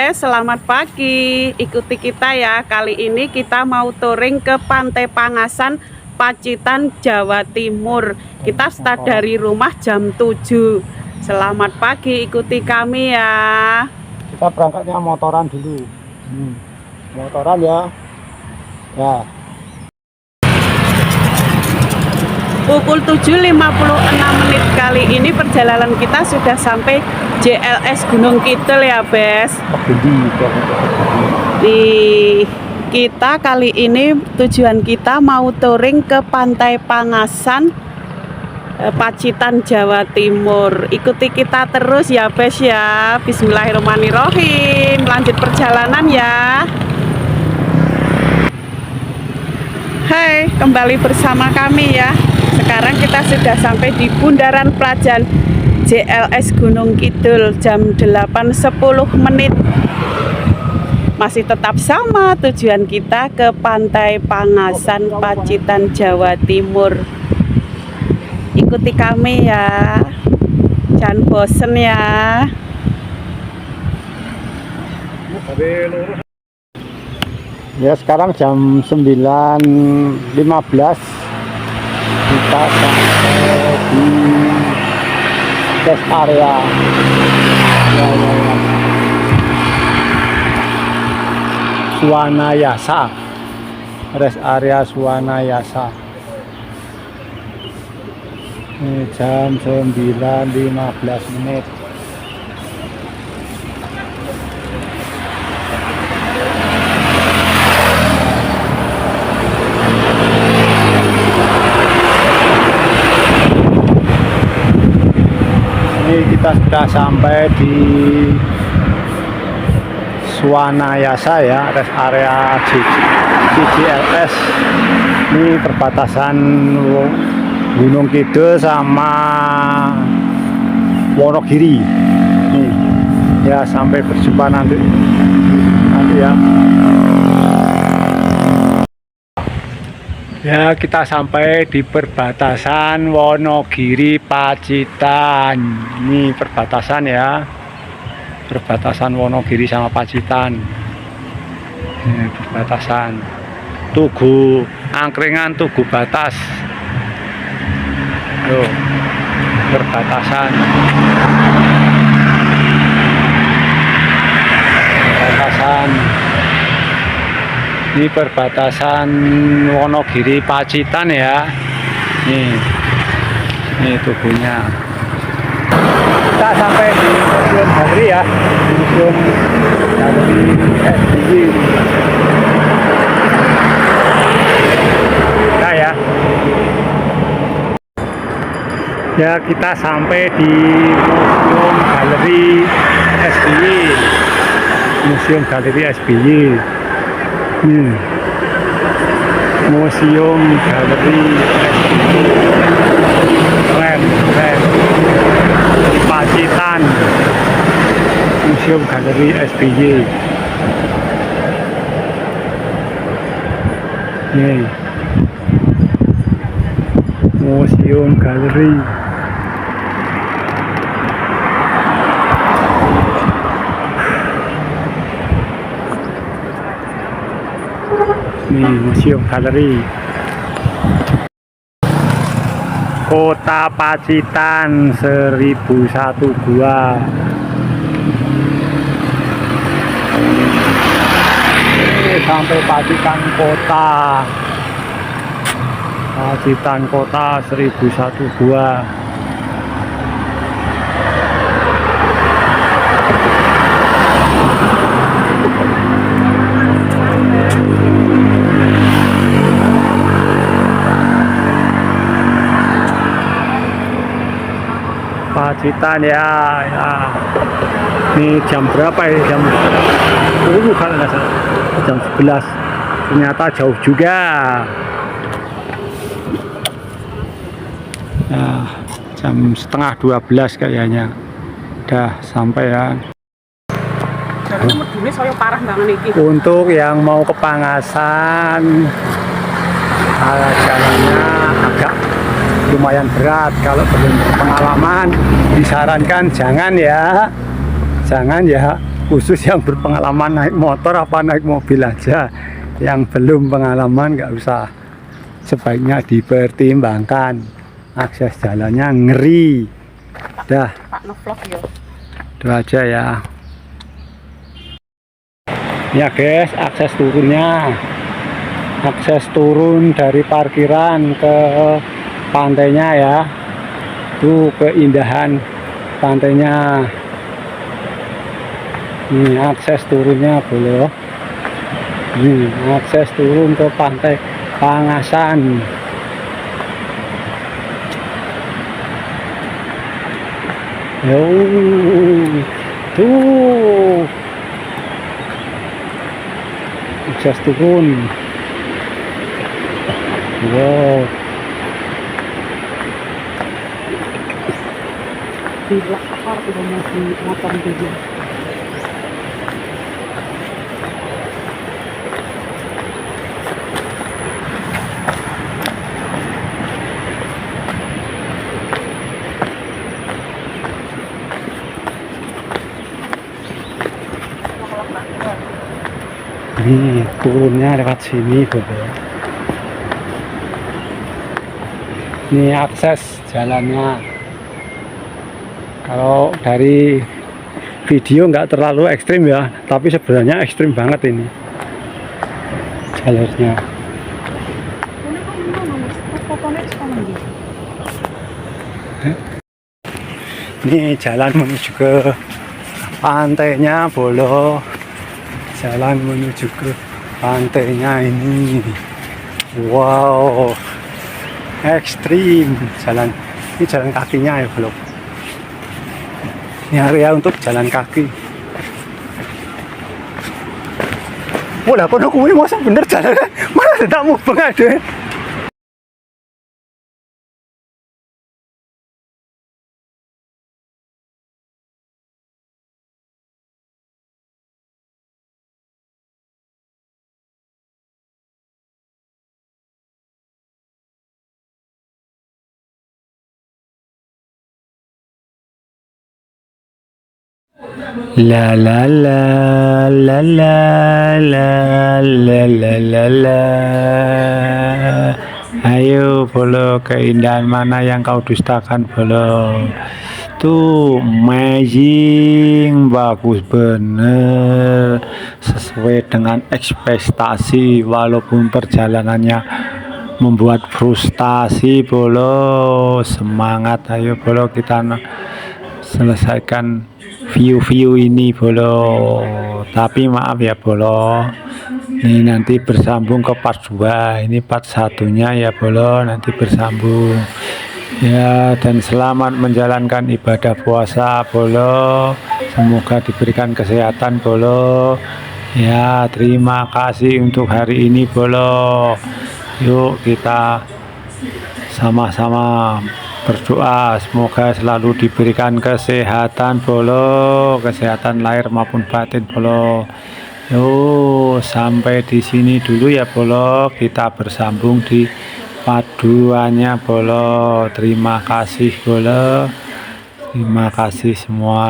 Bes, selamat pagi. Ikuti kita ya. Kali ini kita mau touring ke Pantai Pangasan, Pacitan, Jawa Timur. Kita start dari rumah jam 7. Selamat pagi, ikuti kami ya. Kita berangkatnya motoran dulu. Motoran ya. Ya. Pukul 7.56 menit kali ini perjalanan kita sudah sampai JLS Gunung Kidul ya Bes. Kita kali ini tujuan kita mau touring ke Pantai Pangasan, Pacitan, Jawa Timur. Ikuti kita terus ya Bes ya. Bismillahirrahmanirrahim. Lanjut perjalanan ya. Hai, kembali bersama kami ya. Sekarang kita sudah sampai di Bundaran Plajan JLS Gunung Kidul jam 8.10 menit. Masih tetap sama tujuan kita ke Pantai Pangasan, Pacitan, Jawa Timur. Ikuti kami ya. Jangan bosen ya. Ya, sekarang jam 9.15. Kita sampai di rest area. Swanayasa. Rest area Swanayasa. Ini jam 9.15 menit. Kita sudah sampai di Swanayasa ya, rest area JLS. Ini perbatasan Gunung Kidul sama Wonogiri. Nih, ya sampai berjumpa nanti ya. Ya, kita sampai di perbatasan Wonogiri Pacitan. Ini perbatasan ya. Perbatasan Wonogiri sama Pacitan. Ini perbatasan. Tugu Angkringan, Tugu Batas. Tuh, perbatasan. Perbatasan. Ini perbatasan Wonogiri Pacitan ya. Nih tubuhnya. Kita sampai di Museum Galeri ya. Museum Galeri SBY. Nah ya. Ya, kita sampai di Museum Galeri SBY. Museum Galeri SBY. Museum Galeri keren di Pacitan. Museum Galeri SBY. Nih, Museum Galeri. Nih, Museum Galeri. Kota Pacitan, 1001 gua. Sampai Pacitan Kota. Pacitan Kota, 1001 gua. Pacitan ya. Ini jam berapa ya? Jam 10 kan nggak salah. Jam 11. Ternyata jauh juga. Nah, jam setengah 12 kayaknya. Udah sampai ya. Untuk yang mau ke Pangasan, jalannya agak lumayan berat. Kalau belum pengalaman disarankan jangan ya, khusus yang berpengalaman naik motor apa naik mobil aja. Yang belum pengalaman nggak usah, sebaiknya dipertimbangkan. Akses jalannya ngeri. Dah, Pak ngevlog ya. itu aja ya. Ya guys, akses turunnya. Akses turun dari parkiran ke pantainya ya. Tuh keindahan pantainya. Ini akses turunnya bro. Ini akses turun ke pantai Pangasan. Yo, tuh akses turun. Wow. Di belakang udah mau motor juga. Ini turunnya lewat sini bro. Ini akses jalannya. Kalau dari video nggak terlalu ekstrim ya, tapi sebenarnya ekstrim banget ini jalurnya. Ini jalan menuju ke pantainya Bolo. Jalan menuju ke pantainya ini. Wow, ekstrim jalan. Ini jalan kakinya ya Bolo. Ini area untuk jalan kaki. Wah, kono kuwi masa bener jalan. Mana tidak mubeng ada. La la la la la la la la la la. Ayo Bolo, keindahan mana yang kau dustakan Bolo? Tuh amazing, bagus bener, sesuai dengan ekspektasi walaupun perjalanannya membuat frustasi Bolo. Semangat, ayo Bolo, kita selesaikan view ini Bolo. Tapi maaf ya Bolo, ini nanti bersambung ke part 2. Ini part satunya ya Bolo, nanti bersambung ya. Dan selamat menjalankan ibadah puasa Bolo, semoga diberikan kesehatan Bolo ya. Terima kasih untuk hari ini Bolo. Yuk kita sama-sama berdoa semoga selalu diberikan kesehatan Bolo, kesehatan lahir maupun batin Bolo. Yo, sampai di sini dulu ya Bolo, kita bersambung di part 2-nya Bolo. Terima kasih Bolo, terima kasih semua.